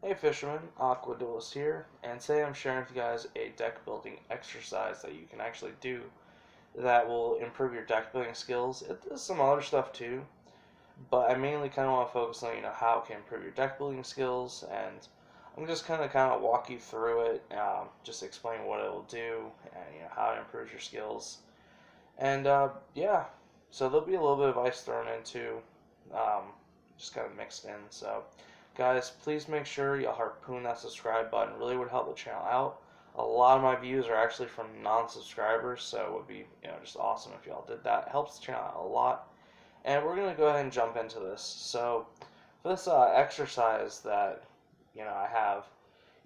Hey fishermen, Aqua Duelist here, and today I'm sharing with you guys a deck building exercise that you can actually do that will improve your deck building skills. It does some other stuff too, but I mainly kind of want to focus on how it can improve your deck building skills, and I'm just kind of walk you through it, just explain what it will do and how it improves your skills, and yeah, so there'll be a little bit of ice thrown into, um, just kind of mixed in. So, guys, please make sure you harpoon that subscribe button. Really would help the channel out. A lot of my views are actually from non-subscribers, so it would be just awesome if y'all did that. It helps the channel out a lot. And we're gonna go ahead and jump into this. So, for this exercise that I have,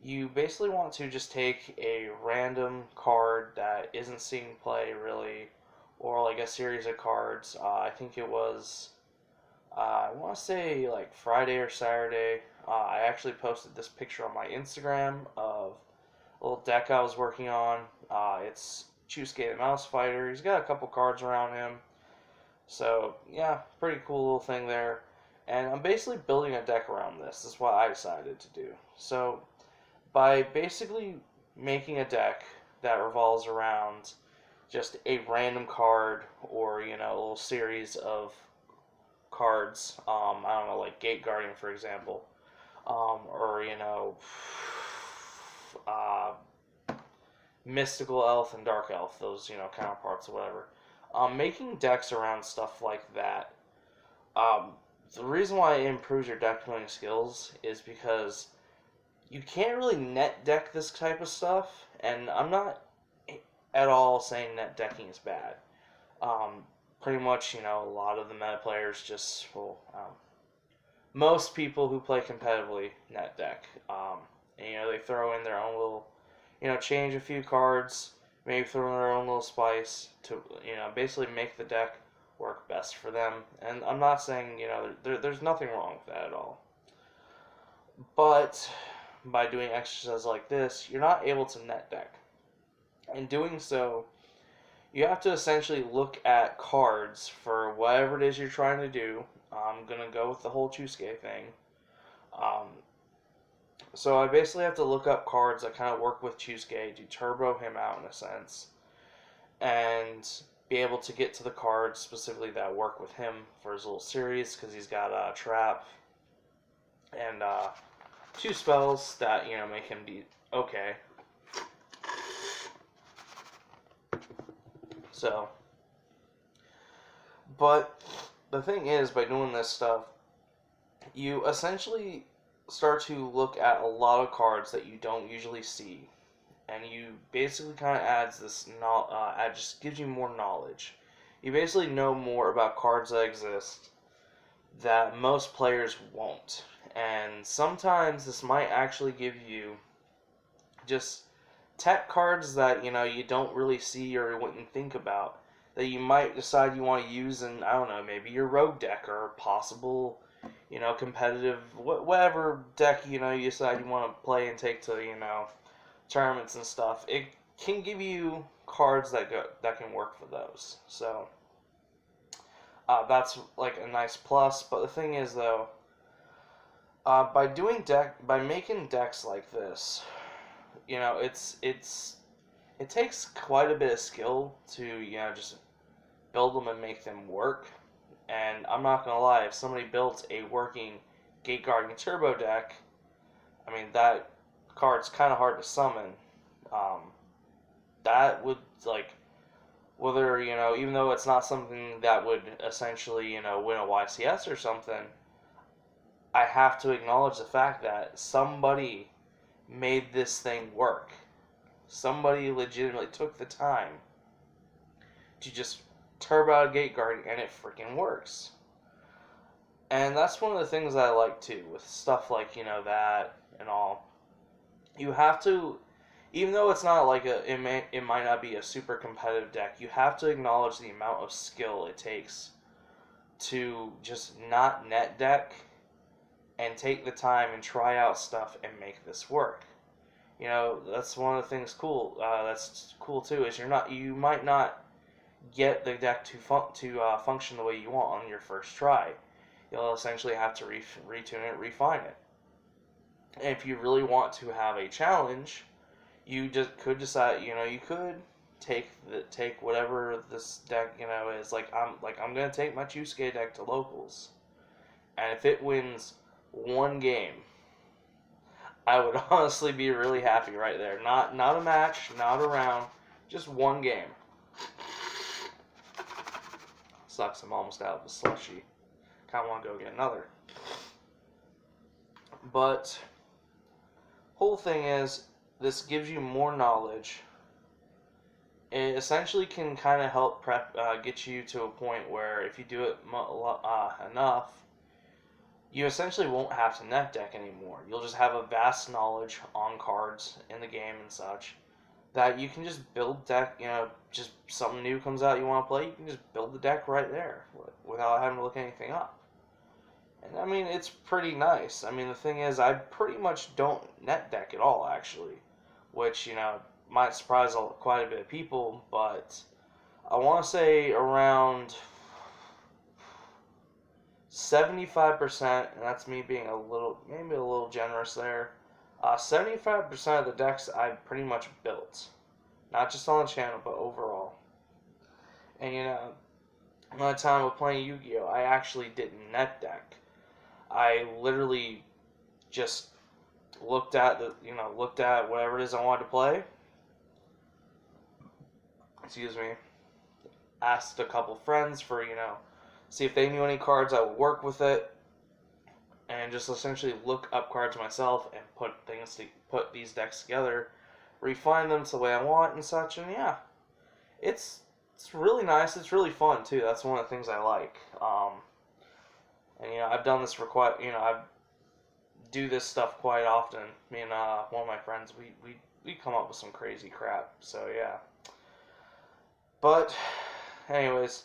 you basically want to just take a random card that isn't seeing play really, or like a series of cards. I think it was, I want to say like Friday or Saturday. I actually posted this picture on my Instagram of a little deck I was working on. It's Chusuke the Mouse Fighter. He's got a couple cards around him. So, yeah, pretty cool little thing there. And I'm basically building a deck around this. This is what I decided to do. So, by basically making a deck that revolves around just a random card or a little series of cards, I don't know, like Gate Guardian, for example, or uh, Mystical Elf and Dark Elf, those counterparts or whatever. Making decks around stuff like that. Um, the reason why it improves your deck building skills is because you can't really net deck this type of stuff, and I'm not at all saying net decking is bad. Um, Pretty much, a lot of the meta players just, most people who play competitively net deck. And, they throw in their own little, change a few cards, maybe throw in their own little spice to, basically make the deck work best for them. And I'm not saying, there's nothing wrong with that at all. But by doing exercises like this, you're not able to net deck. In doing so, you have to essentially look at cards for whatever it is you're trying to do. I'm going to go with the whole Chusuke thing. Um, so I basically have to look up cards that kind of work with Chusuke to turbo him out in a sense, and be able to get to the cards specifically that work with him for his little series, because he's got a trap and two spells that make him be okay. So, but the thing is, by doing this stuff, you essentially start to look at a lot of cards that you don't usually see, and you basically kind of adds this just gives you more knowledge. You basically know more about cards that exist that most players won't, and sometimes this might actually give you just tech cards that you don't really see or wouldn't think about, that you might decide you want to use in, I don't know, maybe your rogue deck or possible competitive whatever deck you decide you want to play and take to tournaments and stuff. It can give you cards that can work for those. So that's like a nice plus. But the thing is though, by making decks like this, it takes quite a bit of skill to just build them and make them work. And I'm not gonna lie, if somebody built a working Gate Guardian Turbo deck, I mean that card's kind of hard to summon. That would whether even though it's not something that would essentially win a YCS or something, I have to acknowledge the fact that somebody made this thing work. Somebody legitimately took the time to just turbo out a Gate Guardian, and it freaking works. And that's one of the things I like too with stuff like that and all. You have to, even though it's not like it might not be a super competitive deck, you have to acknowledge the amount of skill it takes to just not net deck and take the time and try out stuff and make this work. That's one of the things cool. That's cool too. Is you might not get the deck to function the way you want on your first try. You'll essentially have to retune it, refine it. And if you really want to have a challenge, you just could decide, you could take whatever this deck, is. I'm gonna take my Chusuke deck to locals, and if it wins one game, I would honestly be really happy right there. Not a match, not a round, just one game. Sucks, I'm almost out of the slushy. Kinda wanna go get another. But whole thing is, this gives you more knowledge. It essentially can kind of help get you to a point where if you do it enough, you essentially won't have to net deck anymore. You'll just have a vast knowledge on cards in the game and such that you can just build deck. Just something new comes out you want to play, you can just build the deck right there without having to look anything up. And I mean, it's pretty nice. I mean, the thing is, I pretty much don't net deck at all, actually, which might surprise quite a bit of people, but I want to say around 75%, and that's me being maybe a little generous there. 75% of the decks I pretty much built, not just on the channel, but overall. And my time of playing Yu-Gi-Oh, I actually didn't net deck. I literally just looked at whatever it is I wanted to play. Excuse me. Asked a couple friends for see if they knew any cards that would work with it, and just essentially look up cards myself and put these decks together, refine them to the way I want and such. And yeah, it's really nice. It's really fun too. That's one of the things I like. And I've done this for quite. I do this stuff quite often. Me and one of my friends, we come up with some crazy crap. So yeah. But anyways,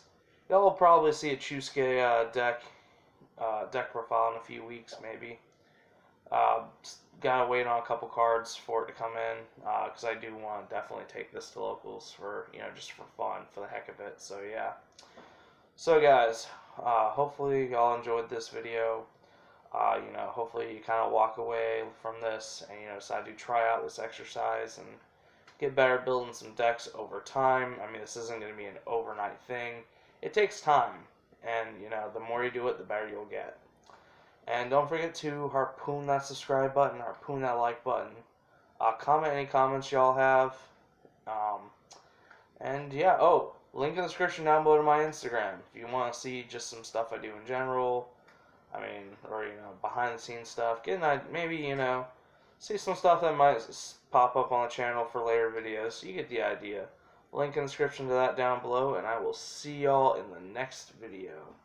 y'all will probably see a Chusuke deck profile in a few weeks, maybe. Gotta wait on a couple cards for it to come in, because I do want to definitely take this to locals for, just for fun, for the heck of it. So yeah. So guys, hopefully y'all enjoyed this video. Hopefully you kind of walk away from this and decide to try out this exercise and get better building some decks over time. I mean, this isn't going to be an overnight thing. It takes time, and the more you do it, the better you'll get. And don't forget to harpoon that subscribe button, harpoon that like button. Comment any comments y'all have. And yeah, link in the description down below to my Instagram if you want to see just some stuff I do in general. I mean, or behind the scenes stuff. Maybe see some stuff that might pop up on the channel for later videos. You get the idea. Link in the description to that down below, and I will see y'all in the next video.